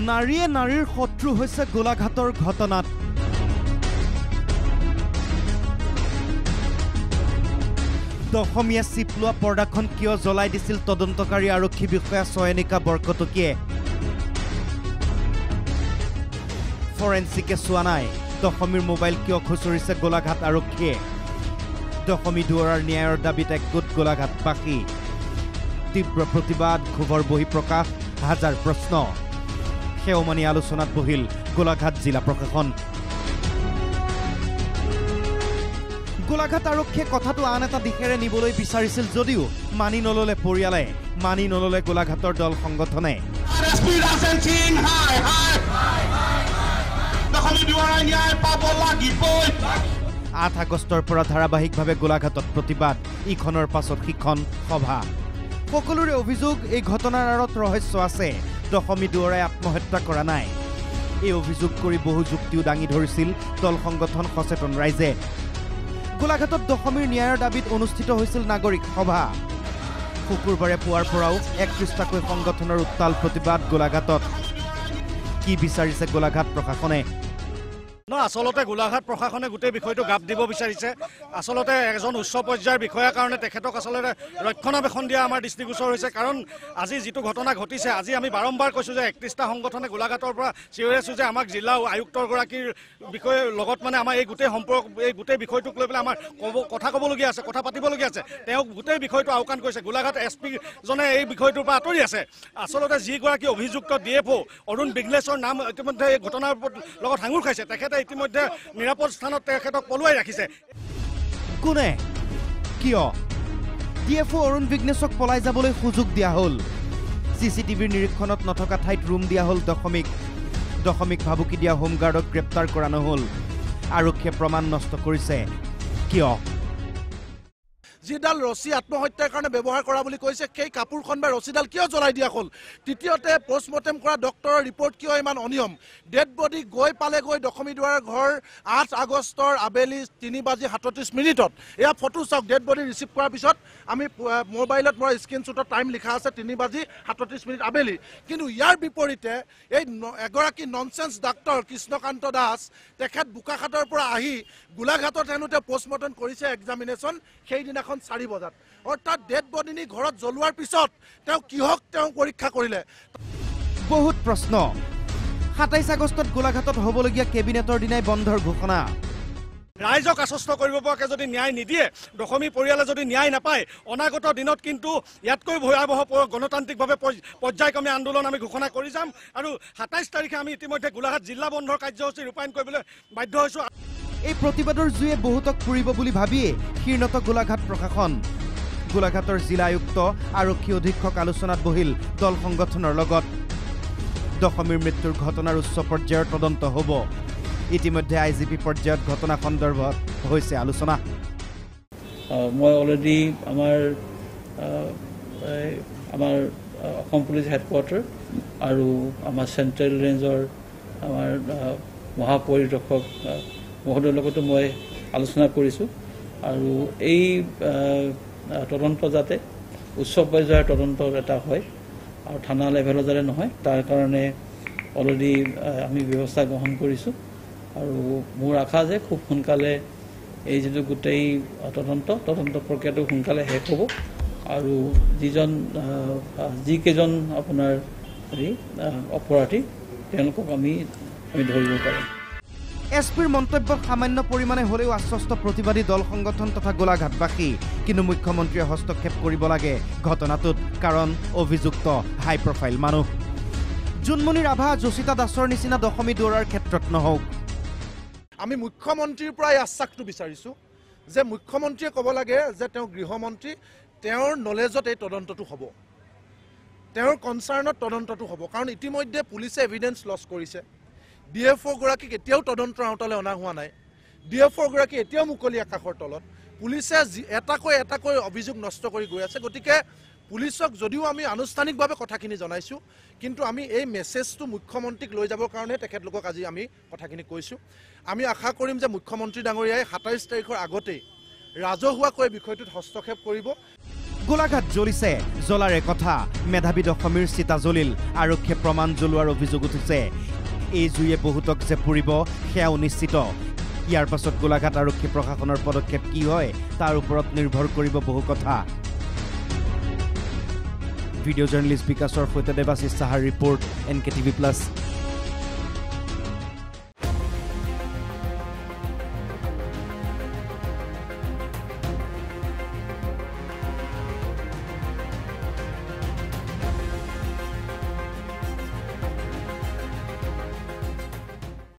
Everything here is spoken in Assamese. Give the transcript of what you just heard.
নাৰীয়ে নাৰীৰ শত্ৰু হৈছে গোলাঘাটৰ ঘটনাত দশমীয়া চিপ লোৱা পৰ্দাখন কিয় জ্বলাই দিছিল তদন্তকাৰী আৰক্ষী বিষয়া চয়নিকা বৰকটকীয়ে ফৰেন্সিকে চোৱা নাই দশমীৰ মোবাইল কিয় খুচৰিছে গোলাঘাট আৰক্ষীয়ে দশমী দুৱাৰৰ ন্যায়ৰ দাবীত একগোট গোলাঘাটবাসী তীব্ৰ প্ৰতিবাদ ক্ষোভৰ বহিঃপ্ৰকাশ হাজাৰ প্ৰশ্ন সেউমানি আলোচনাত বহিল গোলাঘাট জিলা প্ৰশাসন গোলাঘাট আৰক্ষীয়ে কথাটো আন এটা দিশেৰে নিবলৈ বিচাৰিছিল যদিও মানি নললে পৰিয়ালে মানি নললে গোলাঘাটৰ দল সংগঠনে 8 আগষ্টৰ পৰা ধাৰাবাহিকভাৱে গোলাঘাটত প্ৰতিবাদ ইখনৰ পাছত সিখন সভা সকলোৰে অভিযোগ এই ঘটনাৰ আঁৰত ৰহস্য আছে দশমী দুৱাৰাই আত্মহত্যা কৰা নাই এই অভিযোগ কৰি বহু যুক্তিও দাঙি ধৰিছিল দল সংগঠন সচেতন ৰাইজে গোলাঘাটত দশমীৰ ন্যায়ৰ দাবীত অনুষ্ঠিত হৈছিল নাগৰিক সভা শুকুৰবাৰে পুৱাৰ পৰাও 31টাকৈ সংগঠনৰ উত্তাল প্ৰতিবাদ গোলাঘাটত কি বিচাৰিছে গোলাঘাট প্ৰশাসনে আসলতে গোলাঘাট প্ৰশাসনে গোটেই বিষয়টো গাপ দিব বিচাৰিছে আসলতে এজন উচ্চ পৰ্যায়ৰ বিষয়াৰ কাৰণে তেখেতক আসলতে ৰক্ষণাবেক্ষণ দিয়া আমাৰ দৃষ্টিগোচৰ হৈছে কাৰণ আজি যিটো ঘটনা ঘটিছে আজি আমি বাৰম্বাৰ কৈছোঁ যে 31টা সংগঠনে গোলাঘাটৰ পৰা চিঞৰি আছোঁ যে আমাক জিলা আয়ুক্তগৰাকীৰ বিষয়ে লগত মানে আমাৰ এই গোটেই সম্পৰ্ক এই গোটেই বিষয়টোক লৈ পেলাই আমাৰ কথা ক'বলগীয়া আছে কথা পাতিবলগীয়া আছে তেওঁক গোটেই বিষয়টো আওকাণ কৰিছে গোলাঘাট SP জনে এই বিষয়টোৰ পৰা আঁতৰি আছে আসলতে যিগৰাকী অভিযুক্ত DFO অৰুণ বিঘ্নেশৰ নাম ইতিমধ্যে এই ঘটনাৰ লগত সাঙুৰ খাইছে তেখেতে ইতিমধ্যে নিৰাপদ স্থানত তেখেতক পলুৱাই ৰাখিছে কোনে কিয় DFO অৰুণ বিঘ্নেশক পলাই যাবলৈ সুযোগ দিয়া হ'ল CCTVৰ নিৰীক্ষণত নথকা ঠাইত ৰুম দিয়া হ'ল দশমিক ভাবুকি দিয়া হোমগাৰ্ডক গ্ৰেপ্তাৰ কৰা নহ'ল আৰক্ষীয়ে প্ৰমাণ নষ্ট কৰিছে কিয় যিডাল ৰছী আত্মহত্যাৰ কাৰণে ব্যৱহাৰ কৰা বুলি কৈছে সেই কাপোৰখন বা ৰছীডাল কিয় জ্বলাই দিয়া হ'ল তৃতীয়তে পোষ্টমৰ্টেম কৰা ডক্টৰৰ ৰিপৰ্ট কিয় ইমান অনিয়ম ডেড বডি গৈ দশমী দুৱাৰৰ ঘৰ 8 আগষ্টৰ আবেলি 3:37 এয়া ফটো চাওক ডেড বডি ৰিচিভ কৰাৰ পিছত আমি মোবাইলত মোৰ স্ক্ৰীনশ্বটত টাইম লিখা আছে 3:37 আবেলি কিন্তু ইয়াৰ বিপৰীতে এই এগৰাকী ননসেন্স ডাক্তৰ কৃষ্ণকান্ত দাস তেখেত বোকাখাটৰ পৰা আহি গোলাঘাটত হেনুতে পোষ্টমৰ্টেম কৰিছে এক্সামিনেশ্যন সেইদিনাখন 4 বজাত অৰ্থাৎ ডেড বডি নি ঘৰত জ্বলোৱাৰ পিছত তেওঁ কিহক তেওঁ পৰীক্ষা কৰিলে বহুত প্ৰশ্ন 27 আগষ্টত গোলাঘাটত হ'বলগীয়া কেবিনেটৰ দিনাই বন্ধৰ ঘোষণা ৰাইজক আশ্বস্ত কৰিব পৰাকৈ যদি ন্যায় নিদিয়ে দশমী পৰিয়ালে যদি ন্যায় নাপায় অনাগত দিনত কিন্তু ইয়াতকৈ ভয়াৱহ গণতান্ত্ৰিকভাৱে পৰ্যায়ক্ৰমে আন্দোলন আমি ঘোষণা কৰি যাম আৰু 27 তাৰিখে আমি ইতিমধ্যে গোলাঘাট জিলা বন্ধৰ কাৰ্যসূচী ৰূপায়ণ কৰিবলৈ বাধ্য হৈছোঁ এই প্ৰতিবাদৰ জুয়ে বহুতক পুৰিব বুলি ভাবিয়ে শীৰ্ণত গোলাঘাট প্ৰশাসন গোলাঘাটৰ জিলা আয়ুক্ত আৰক্ষী অধীক্ষক আলোচনাত বহিল দল সংগঠনৰ লগত দশমীৰ মৃত্যুৰ ঘটনাৰ উচ্চ পৰ্যায়ৰ তদন্ত হ'ব ইতিমধ্যে IGP পৰ্যায়ত ঘটনা সন্দৰ্ভত হৈছে আলোচনা মই অলৰেডি আমাৰ অসম পুলিচ হেডকোৱাৰ্টাৰ আৰু আমাৰ চেণ্ট্ৰেল ৰেঞ্জৰ আমাৰ মহাপৰিদৰ্শক মহোদয়ৰ লগতো মই আলোচনা কৰিছোঁ আৰু এই তদন্ত যাতে উচ্চ পৰ্যায়ৰ তদন্ত এটা হয় আৰু থানা লেভেলৰ যাতে নহয় তাৰ কাৰণে অলৰেডি আমি ব্যৱস্থা গ্ৰহণ কৰিছোঁ আৰু মোৰ আশা যে খুব সোনকালে এই যিটো গোটেই তদন্ত প্ৰক্ৰিয়াটো সোনকালে শেষ হ'ব আৰু যিকেইজন আপোনাৰ অপৰাধী তেওঁলোকক আমি ধৰিব পাৰিম SPৰ মন্তব্যত সামান্য পৰিমাণে হ'লেও আশ্বস্ত প্ৰতিবাদী দল সংগঠন তথা গোলাঘাটবাসী কিন্তু মুখ্যমন্ত্ৰীয়ে হস্তক্ষেপ কৰিব লাগে ঘটনাটোত কাৰণ অভিযুক্ত হাই প্ৰফাইল মানুহ জুনমণি ৰাভা জোচিতা দাসৰ নিচিনা দশমী দুৱাৰৰ ক্ষেত্ৰত নহওক আমি মুখ্যমন্ত্ৰীৰ পৰা এই আশ্বাসটো বিচাৰিছোঁ যে মুখ্যমন্ত্ৰীয়ে ক'ব লাগে যে তেওঁ গৃহমন্ত্ৰী তেওঁৰ নলেজত এই তদন্তটো হ'ব তেওঁৰ কনচাৰ্ণত তদন্তটো হ'ব কাৰণ ইতিমধ্যে পুলিচে এভিডেন্স লছ কৰিছে DFO গৰাকীক এতিয়াও তদন্তৰ আওতালৈ অনা হোৱা নাই DFO গৰাকী এতিয়াও মুকলি আকাশৰ তলত পুলিচে এটাকৈ অভিযোগ নষ্ট কৰি গৈ আছে গতিকে পুলিচক যদিও আমি আনুষ্ঠানিকভাৱে কথাখিনি জনাইছোঁ কিন্তু আমি এই মেছেজটো মুখ্যমন্ত্ৰীক লৈ যাবৰ কাৰণে তেখেতলোকক আজি আমি কথাখিনি কৈছোঁ আমি আশা কৰিম যে মুখ্যমন্ত্ৰী ডাঙৰীয়াই 27 তাৰিখৰ আগতেই ৰাজহুৱাকৈ বিষয়টোত হস্তক্ষেপ কৰিব গোলাঘাট জ্বলিছে জ্বলাৰে কথা মেধাবী দশমীৰ চিতা জ্বলিল আৰক্ষীয়ে প্ৰমাণ জ্বলোৱাৰ অভিযোগ উঠিছে এই জুয়ে বহুতক যে পুৰিব সেয়াও নিশ্চিত ইয়াৰ পাছত গোলাঘাট আৰক্ষী প্ৰশাসনৰ পদক্ষেপ কি হয় তাৰ ওপৰত নিৰ্ভৰ কৰিব বহু কথা ভিডিঅ' জাৰ্নেলিষ্ট বিকাশৰ সৈতে দেৱাশিষ সাহাৰ ৰিপৰ্ট NKTV+